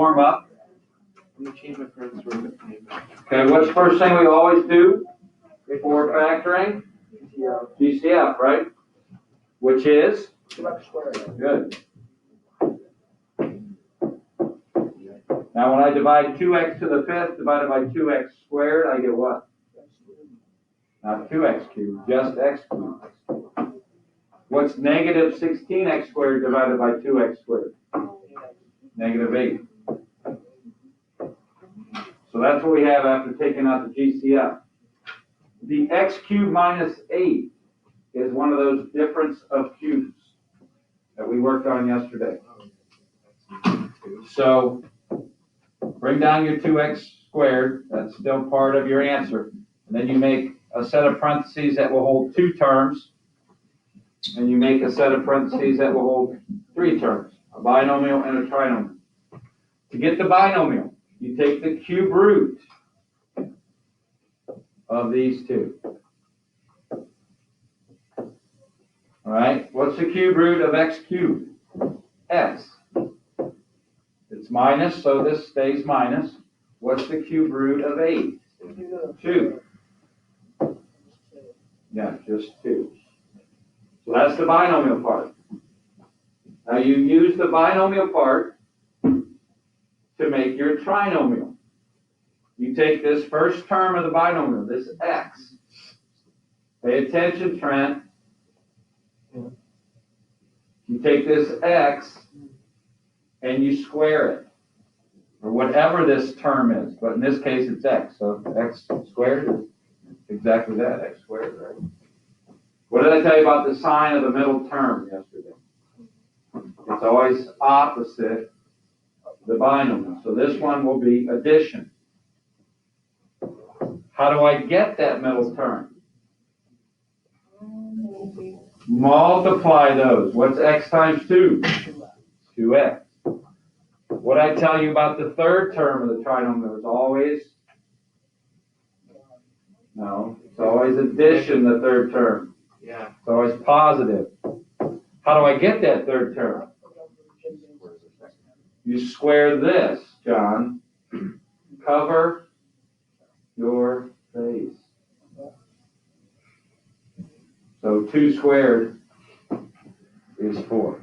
Warm up. I'm gonna change my friend's room. Okay, what's the first thing we always do before factoring? GCF, right? Which is? Good. Now when I divide 2x to the fifth divided by 2x squared, I get what? Not 2x cubed, just x cubed. What's negative 16x squared divided by 2x squared? Negative 8. So that's what we have after taking out the GCF. The x cubed minus 8 is one of those difference of cubes that we worked on yesterday. So bring down your 2x squared. That's still part of your answer. And then you make a set of parentheses that will hold 2 terms. And you make a set of parentheses that will hold 3 terms, a binomial and a trinomial. To get the binomial, you take the cube root of these two. All right, what's the cube root of x cubed? X. It's minus, so this stays minus. What's the cube root of 8? 2. Yeah, just 2. So that's the binomial part. Now you use the binomial part to make your trinomial. You take this first term of the binomial, this x. Pay attention, Trent. You take this x and you square it, or whatever this term is, but in this case it's x, so x squared is exactly that, x squared, right? What did I tell you about the sign of the middle term yesterday? It's always opposite the binomial. So this one will be addition. How do I get that middle term? Multiply those. What's x times 2? 2x. What I tell you about the third term of the trinomial is always? No, it's always addition, the third term. Yeah. It's always positive. How do I get that third term? You square this, John. Cover your face. So 2 squared is 4.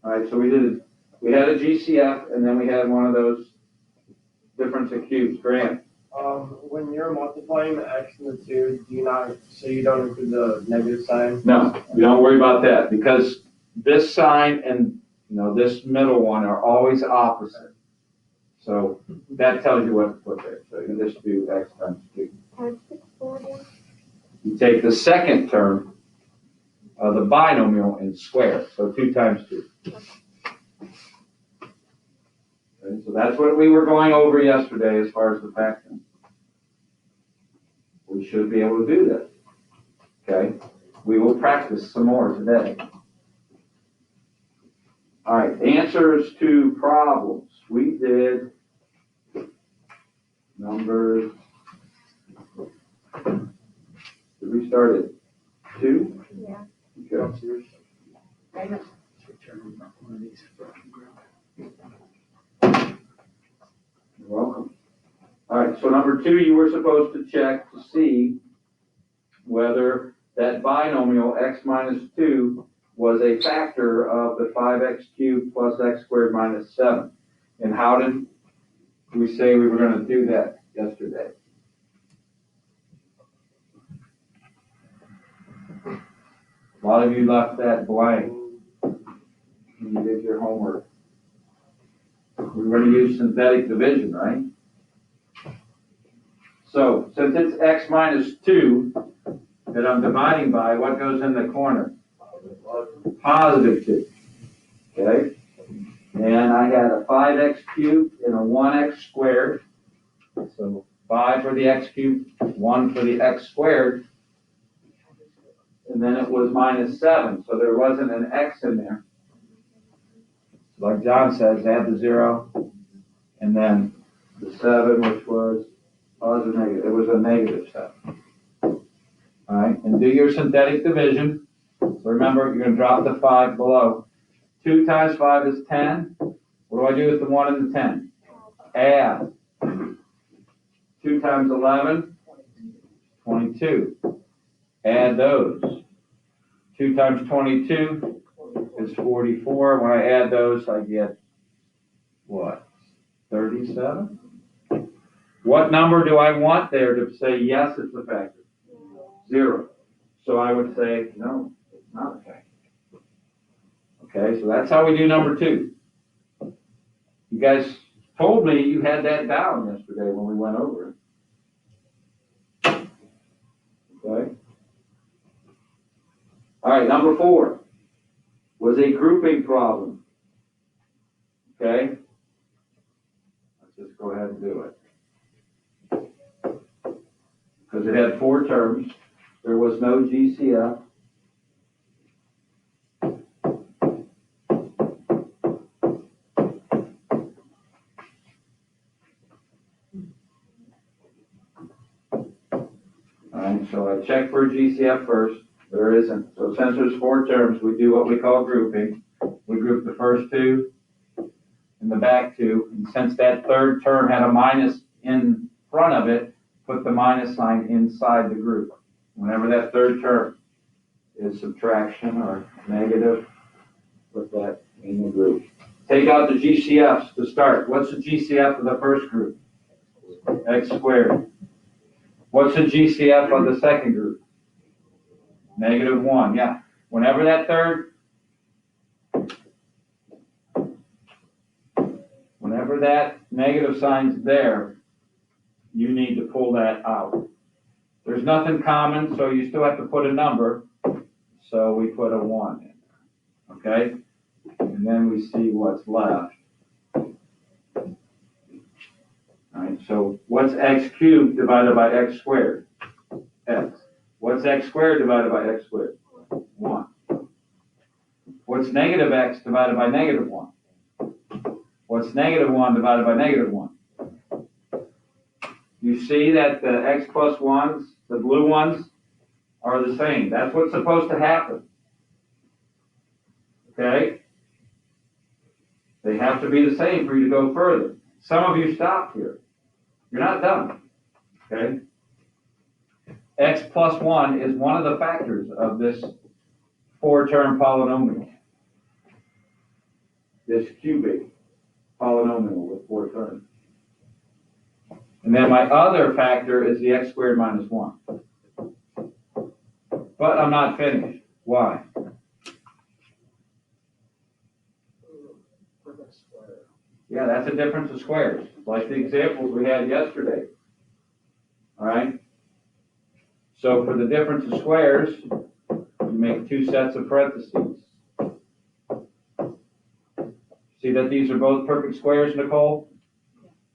All right, so we had a GCF, and then we had one of those difference of cubes. Grant. When you're multiplying the x and the 2, do you not, so you don't include the negative sign? No, you don't worry about that, because this sign and this middle one are always opposite. So that tells you what to put there. So you just do x times 2. You take the second term of the binomial and square it. So 2 times 2. Okay, so that's what we were going over yesterday as far as the factoring. We should be able to do this. Okay? We will practice some more today. All right, answers to problems. We did numbers. Did we start at 2? Yeah. Okay. I know. You're welcome. All right, so number 2, you were supposed to check to see whether that binomial x minus 2 was a factor of the 5x cubed plus x squared minus 7. And how did we say we were going to do that yesterday? A lot of you left that blank when you did your homework. We're going to use synthetic division, right? So, since it's x minus 2 that I'm dividing by, what goes in the corner? Positive 2. Okay? And I had a 5x cubed and a 1x squared. So 5 for the x cubed, 1 for the x squared. And then it was minus 7, so there wasn't an x in there. Like John says, add the 0, and then the 7, which was positive, negative. It was a negative 7. All right, and do your synthetic division. So remember, you're going to drop the 5 below. 2 times 5 is 10. do I do with the 1 and the 10? Add. 2 times 11, 22. Add those. 2 times 22 is 44. When I add those, I get what? 37? What number do I want there to say yes, it's a factor? 0. So I would say, no, it's not a factor. Okay, so that's how we do number 2. You guys told me you had that down yesterday when we went over it. Okay. All right, number 4 was a grouping problem. Okay. Let's just go ahead and do it. Because it had 4 terms. There was no GCF. Alright, so I check for a GCF first. There isn't. So since there's 4 terms, we do what we call grouping. We group the first 2 and the back 2. And since that third term had a minus in front of it, put the minus sign inside the group. Whenever that third term is subtraction or negative, put that in the group. Take out the GCFs to start. What's the GCF of the first group? X squared. What's the GCF of the second group? -1, yeah. Whenever that negative sign's there, you need to pull that out. There's nothing common, so you still have to put a number. So we put a 1 in there, okay? And then we see what's left. All right, so what's x cubed divided by x squared? X. What's x squared divided by x squared? 1. What's negative x divided by -1? What's -1 divided by -1? You see that the x plus 1s, the blue ones, are the same. That's what's supposed to happen. Okay? They have to be the same for you to go further. Some of you stopped here. You're not done. Okay? X plus 1 is one of the factors of this 4-term polynomial. This cubic polynomial with 4 terms. And then my other factor is the x squared minus 1. But I'm not finished. Why? Yeah, that's a difference of squares, like the examples we had yesterday. All right? So for the difference of squares, you make 2 sets of parentheses. See that these are both perfect squares, Nicole?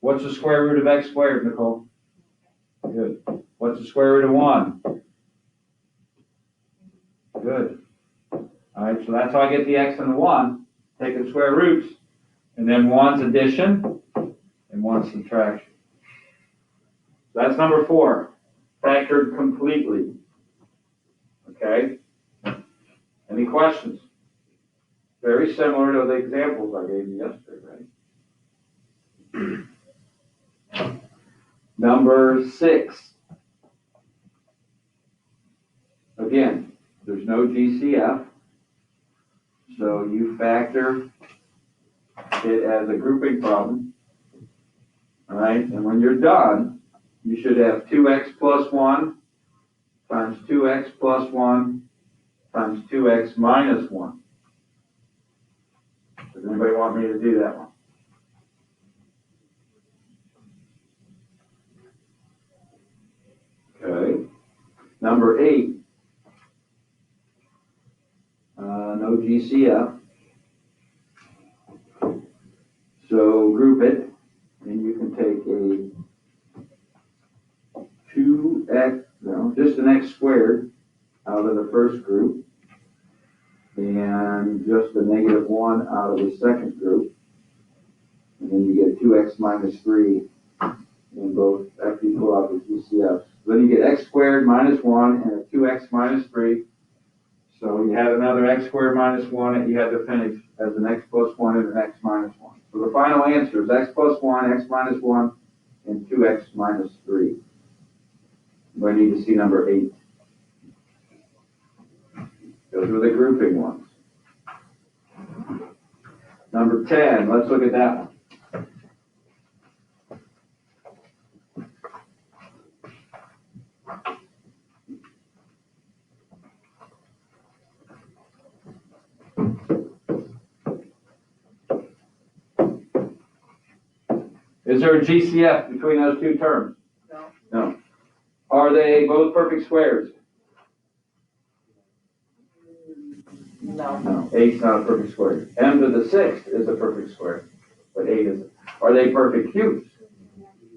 What's the square root of x squared, Nicole? Good. What's the square root of 1? Good. All right, so that's how I get the x and the 1, taking square roots, and then 1's addition and 1's subtraction. So that's number 4, factored completely. Okay? Any questions? Very similar to the examples I gave you yesterday, right? Number 6. Again, there's no GCF, so you factor it as a grouping problem. All right, and when you're done, you should have 2x plus 1 times 2x plus 1 times 2x minus 1. Does anybody want me to do that one? Okay. Number 8. No GCF. So group it, and you can take a 2x, no, just an x squared out of the first group, and just a -1 out of the second group, and then you get 2x minus 3 in both after you pull out the GCFs. Then you get x squared minus 1 and a 2x minus 3. So you had another x squared minus 1 that you had to finish as an x plus 1 and an x minus 1. So the final answer is x plus 1, x minus 1, and 2x minus 3. We need to see number 8. Those were the grouping ones. Number 10, let's look at that one. Is there a GCF between those two terms? No. No. Are they both perfect squares? No. No. 8's not a perfect square. M to the 6th is a perfect square, but 8 isn't. Are they perfect cubes?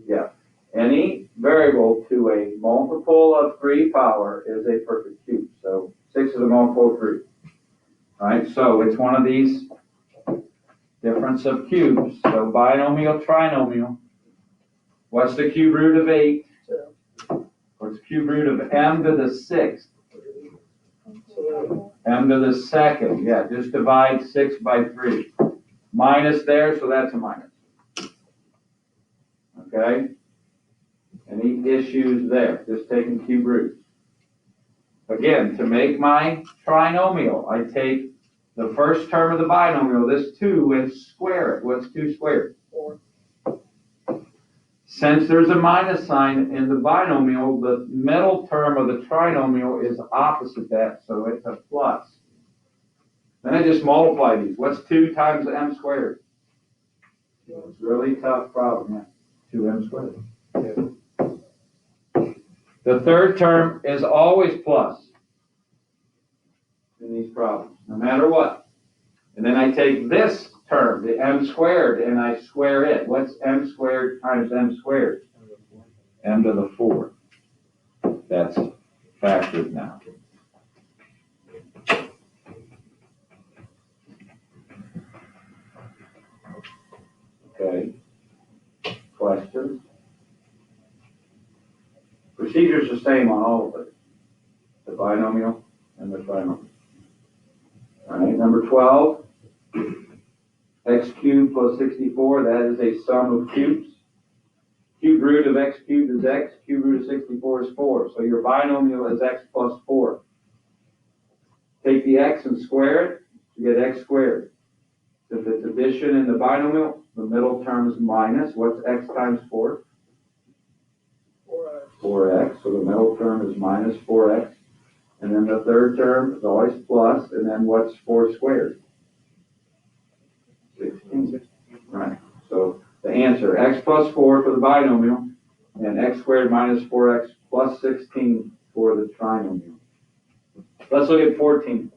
Yeah. Any variable to a multiple of 3 power is a perfect cube. So 6 is a multiple of 3. All right, so it's one of these difference of cubes. So binomial, trinomial. What's the cube root of 8? What's the cube root of m to the 6th? M to the 2nd. Yeah, just divide 6 by 3. Minus there, so that's a minus. Okay? Any issues there? Just taking cube roots. Again, to make my trinomial, I take the first term of the binomial, this 2, and square it. What's 2 squared? 4. Since there's a minus sign in the binomial, the middle term of the trinomial is opposite that, so it's a plus. Then I just multiply these. What's 2 times m squared? It's a really tough problem, yeah. 2m squared. The third term is always plus in these problems, no matter what. And then I take this term, the m squared, and I square it. What's m squared times m squared? M to the 4. That's factored now. Okay. Questions? Procedure's the same on all of it. The binomial and the trinomial. All right, number 12. X cubed plus 64, that is a sum of cubes. Cube root of x cubed is x, cube root of 64 is 4. So your binomial is x plus 4. Take the x and square it, you get x squared. If it's addition in the binomial, the middle term is minus. What's x times 4? 4x. 4x, so the middle term is minus 4x. And then the third term is always plus, and then what's 4 squared? 16. Right. So the answer, x plus 4 for the binomial, and x squared minus 4x plus 16 for the trinomial. Let's look at 14.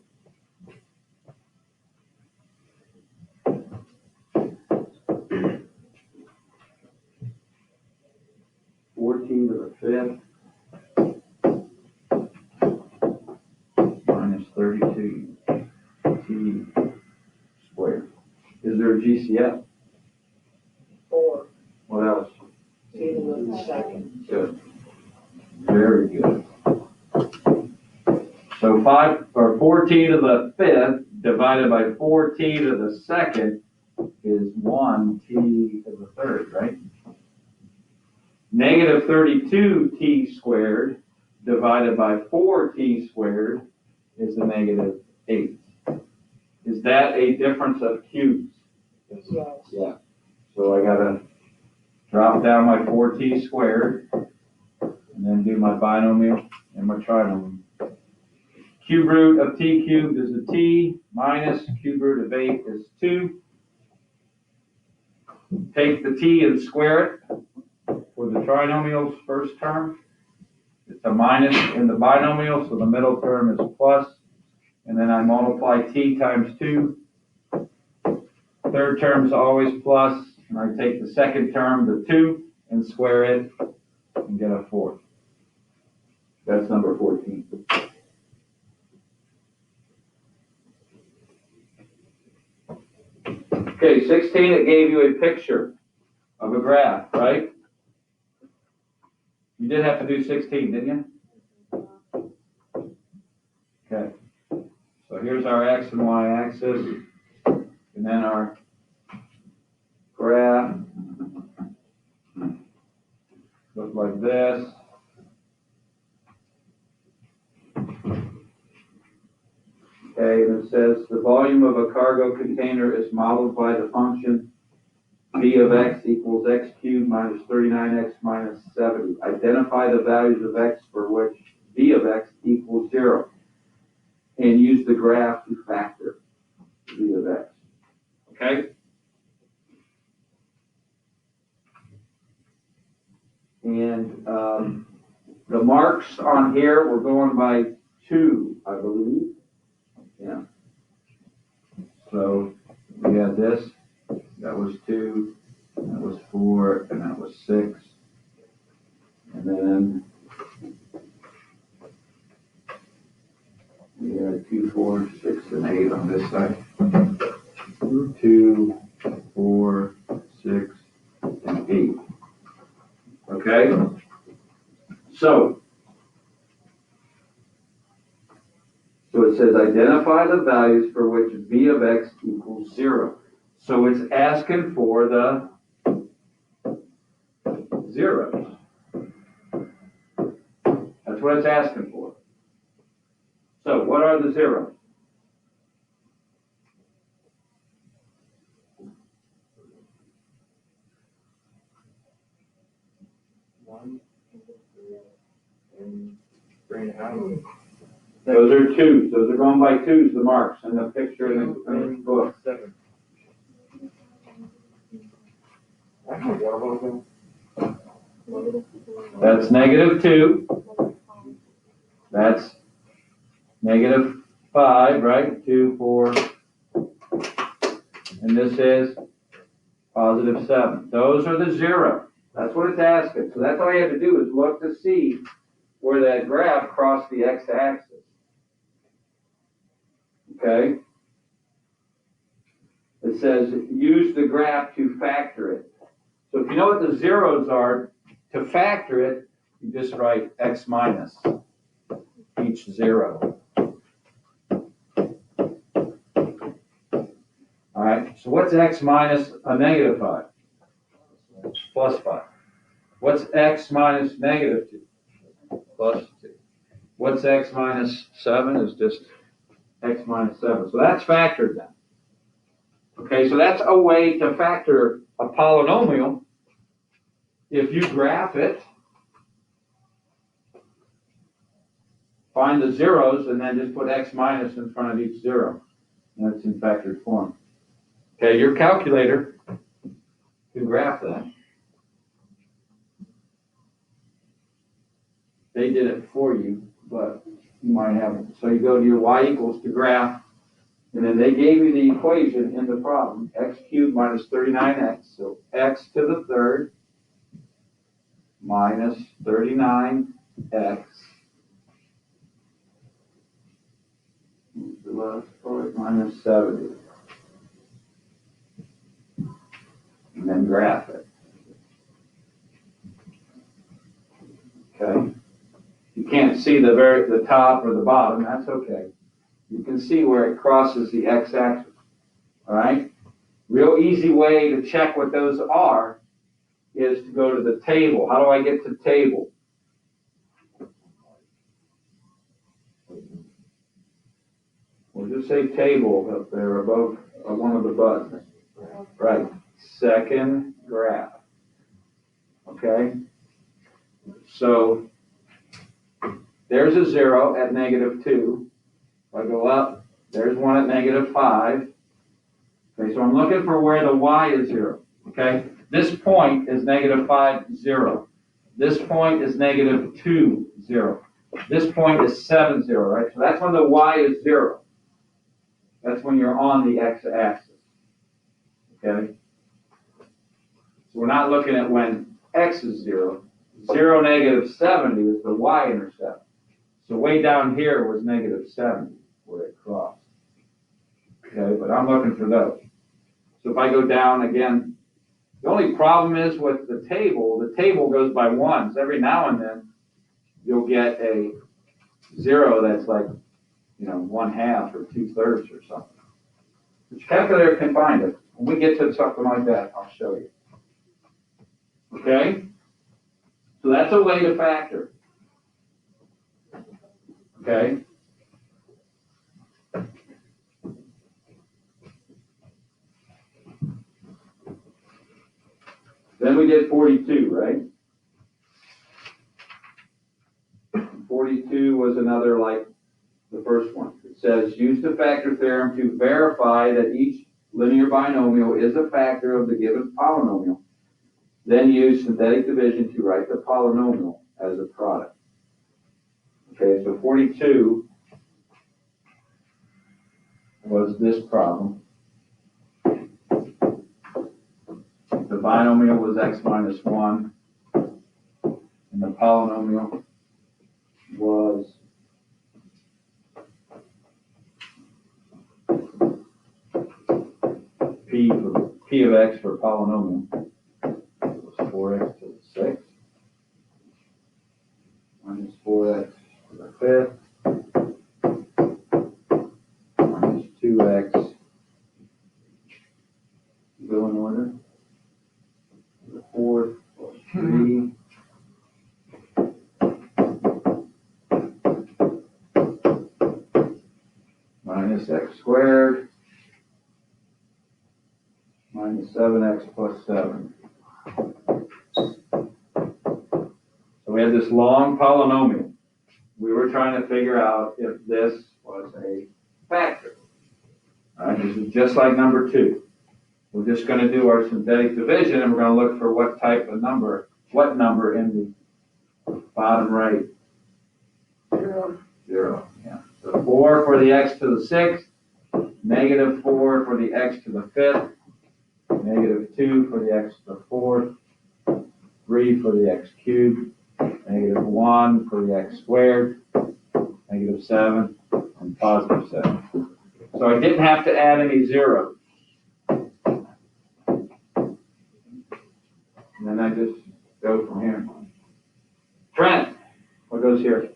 To the 5th minus 32 t squared. Is there a GCF? 4. What else? T to the 2nd. Good. Very good. So 14 to the 5th divided by 4t to the 2nd is 1t to the 3rd, right? Negative 32t squared divided by 4t squared is a negative 8. Is that a difference of cubes? Yes. Yeah. So I gotta drop down my 4t squared and then do my binomial and my trinomial. Cube root of t cubed is a t minus cube root of 8 is 2. Take the t and square it. For the trinomial's first term, it's a minus in the binomial, so the middle term is plus. And then I multiply t times 2. Third term is always plus, and I take the second term, the 2, and square it, and get a 4. That's number 14. Okay, 16, it gave you a picture of a graph, right? You did have to do 16, didn't you? Okay. So here's our X and Y axis, and then our graph look like this. Okay, and it says the volume of a cargo container is modeled by the function V of X equals X cubed minus 39X minus 70. Identify the values of X for which V of X equals 0. And use the graph to factor V of X. Okay? And the marks on here, we're going by 2, I believe. Yeah. So we had this, that was 2, that was 4, and that was 6. And then we had 2, 4, 6, and 8 on this side. 2, 4, 6, and 8. Okay? So it says identify the values for which V of X equals 0. So it's asking for the zeros. That's what it's asking for. So what are the zeros? One, and 3.5. Those are 2s. Those are going by 2s, the marks in the picture in the book. 7. I don't know what That's -2. That's -5, right? 2, 4. And this is +7. Those are the zeros. That's what it's asking. So that's all you have to do is look to see where that graph crossed the x-axis. Okay? It says use the graph to factor it. So if you know what the zeros are, to factor it, you just write x minus each zero. All right, so what's x minus a -5? Plus 5. What's x minus -2? Plus 2. What's x minus 7 is just x minus 7. So that's factored then. Okay, so that's a way to factor a polynomial. If you graph it, find the zeros, and then just put x minus in front of each zero. And that's in factored form. Okay, your calculator can graph that. They did it for you, but you might have. So you go to your y equals to graph, and then they gave you the equation in the problem, x cubed minus 39x. So x to the third minus 39x. The last part minus 70. And then graph it. Okay. You can't see the top or the bottom, that's okay. You can see where it crosses the x-axis. All right? Real easy way to check what those are is to go to the table. How do I get to table? We'll just say table up there above one of the buttons. Right. Second graph. Okay? So there's a 0 at -2. If I go up, there's one at -5. Okay, so I'm looking for where the y is 0. Okay? This point is -5, 0. This point is -2, 0. This point is 7, 0, right? So that's when the y is 0. That's when you're on the x-axis. Okay? So we're not looking at when x is 0. 0, -70 is the y-intercept. So way down here was -70 where it crossed. Okay, but I'm looking for those. So if I go down again, the only problem is with the table goes by ones. Every now and then, you'll get a 0 that's like, 1/2 or 2/3 or something. Which calculator can find it. When we get to something like that, I'll show you. Okay? So that's a way to factor. Okay? Then we did 42, right? 42 was another like the first one. It says, use the factor theorem to verify that each linear binomial is a factor of the given polynomial. Then use synthetic division to write the polynomial as a product. Okay, so 42 was this problem. The binomial was x minus 1, and the polynomial was p of x for polynomial was 4x to the 6th minus 4x to the 5th minus 2x. Go in order. The 4th plus 3 minus x squared minus 7x plus 7. So we had this long polynomial. We were trying to figure out if this was a factor. All right, this is just like number 2. We're just going to do our synthetic division, and we're going to look for what type of number, what number in the bottom right. 0, yeah. So 4 for the x to the 6th, -4 for the x to the 5th, -2 for the x to the 4th, 3 for the x cubed, -1 for the x squared, -7, and +7. So I didn't have to add any zeros. And then I just go from here. Trent, what goes here?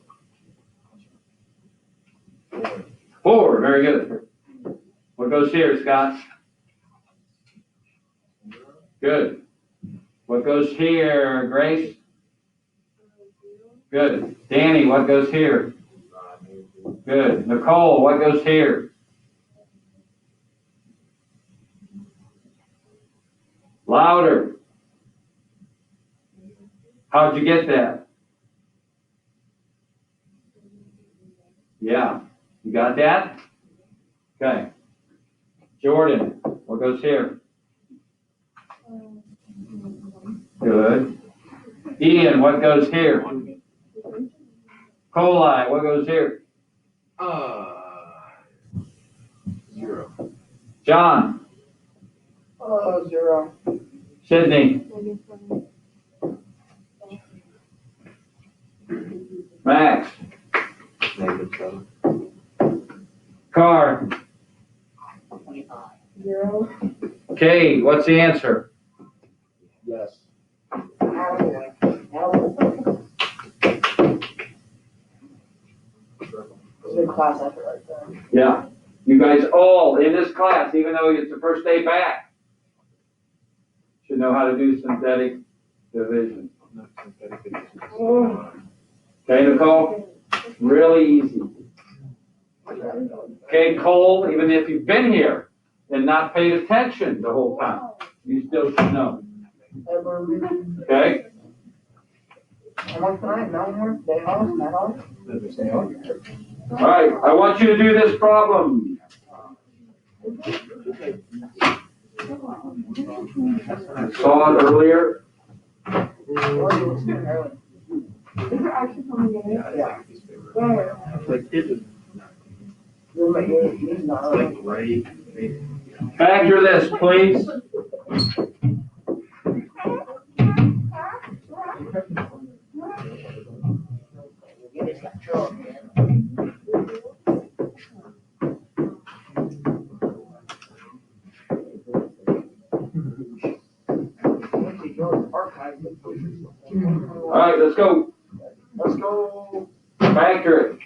4, very good. What goes here, Scott? Good. What goes here, Grace? Good. Danny, what goes here? Good. Nicole, what goes here? Louder. How'd you get that? Yeah. You got that? Okay. Jordan, what goes here? Good. Ian, what goes here? Coli, what goes here? 0. John, 0. Sydney, Max, -7. Carr. 0. Okay, what's the answer? Yes. Good class effort right there. Yeah. You guys all in this class, even though it's the first day back, should know how to do synthetic division. Not synthetic division. Okay, Nicole? Really easy. Okay, Cole, even if you've been here and not paid attention the whole time, you still should know. Okay? Homework tonight, no homework, day off, night off. All right, I want you to do this problem. I saw it earlier. Is there actually coming in? Yeah. Like, it's like right. Factor this, please. All right, let's go. Let's go. Factor it.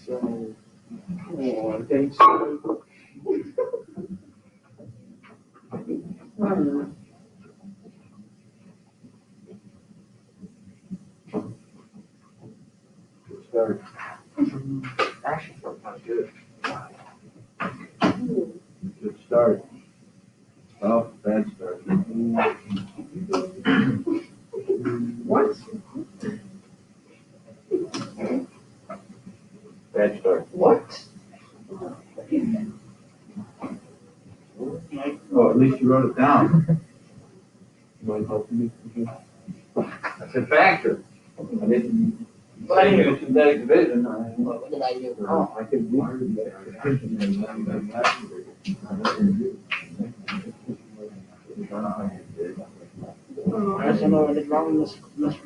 So, oh, thanks. Good start. Actually, felt kind of good. Good start. Oh, bad start. What? Bad start. What? Oh, at least you wrote it down. Mind helping me? That's a factor. I didn't But I say knew. you synthetic division. What did I do? Oh, I could read it. I just don't know what I did wrong in this matter.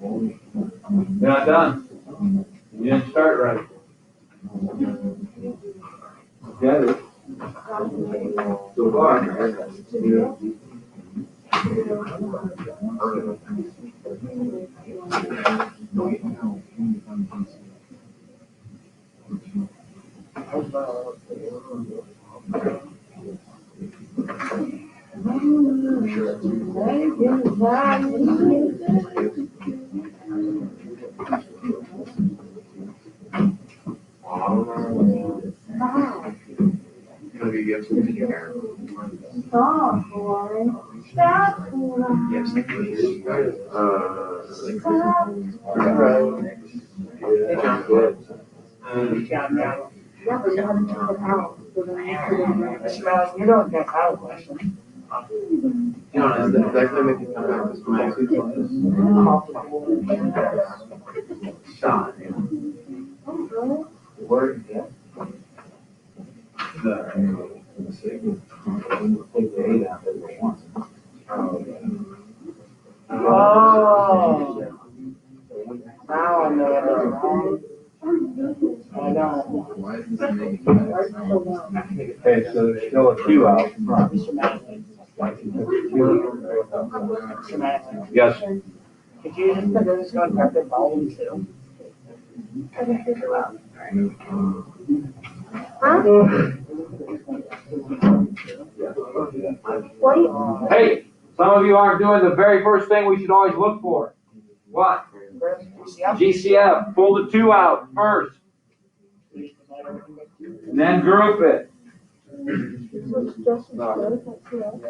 You're not done. You didn't start right. Get it? So far. Gonna be yes in your hair. Stop, boy. Stop. Yes. Good. Yeah, but you haven't took it out. So then you put it in there. Mr. Mallon, you don't get out question. John, is that gonna make you come back to my Oh, Word, yeah. Oh. Now I know what I did wrong. I don't. Okay, so there's still a two out front. Mr. Mallon. Mr. Mallon. Yes. Could you just put this on record volume two? huh? What? Hey, some of you aren't doing the very first thing we should always look for. What? GCF, pull the 2 out first, and then group it. What's just as good? That's correct.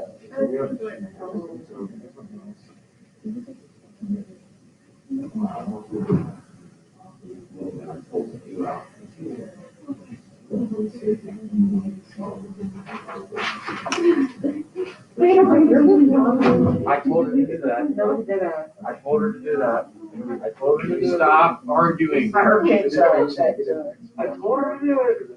I told her to do that. No, he didn't. I told her to do that. I told her to do that. Stop arguing. Okay, sorry, sorry. I told her to do it.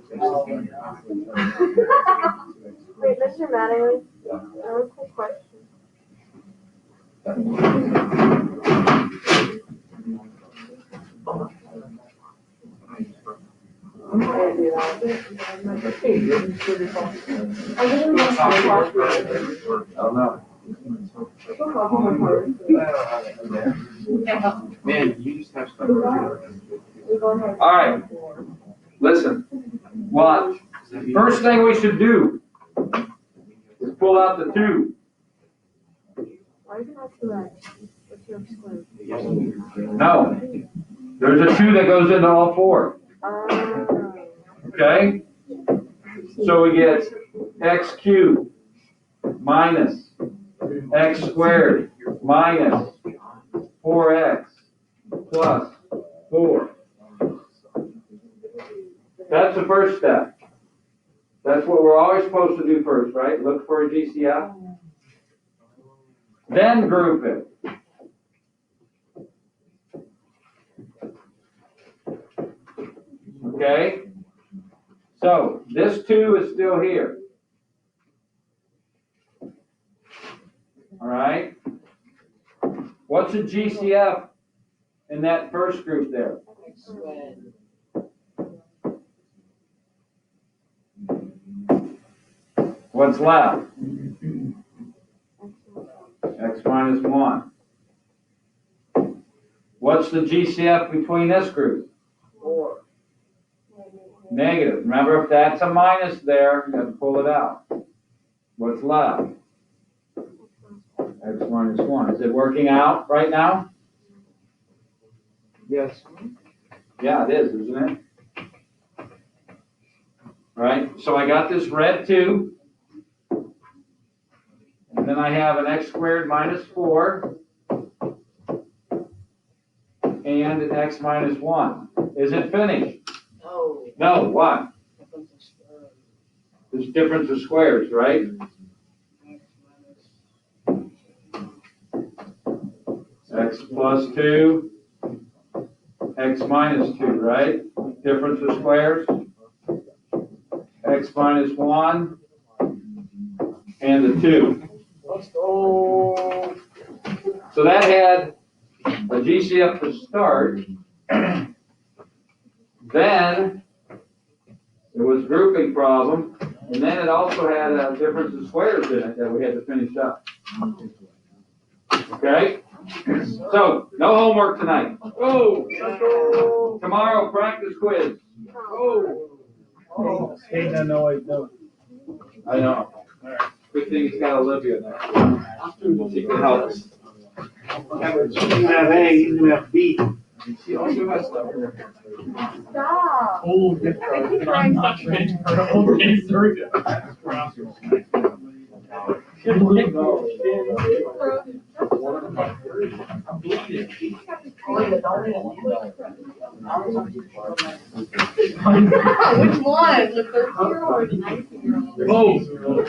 Wait, Mr. Mattingly, I have a quick question. I'm gonna do that. I really want to talk to I don't know. Man, you just have stuff. All right, listen, watch. First thing we should do is pull out the 2. Why do you have to write? What's your exclude? No, there's a 2 that goes into all 4, okay? So we get x cubed minus x squared minus 4x plus 4. That's the first step. That's what we're always supposed to do first, right? Look for a GCF. Then group it. Okay? So this 2 is still here. All right? What's a GCF in that first group there? What's left? X minus 1. What's the GCF between this group? 4. Negative. Remember, if that's a minus there, you have to pull it out. What's left? X minus 1. Is it working out right now? Yes. Yeah, it is, isn't it? Right? So I got this red 2. And then I have an x squared minus 4. And an x minus 1. Is it finished? No. No, what? There's difference of squares, right? X plus 2, x minus 2, right? Difference of squares. X minus 1, and the 2. Let's go. So that had a GCF to start. Then it was grouping problem, and then it also had a difference of squares in it that we had to finish up. Okay? So, no homework tonight. Oh! Tomorrow, practice quiz. Oh. Hey, no, I don't. I know. Good thing he's got Olivia there. She can help us. He's gonna have A, he's gonna have B. She also has stuff in her. Stop. Oh, I keep trying something. Which one? The 13-year-old or the 19-year-old? Oh.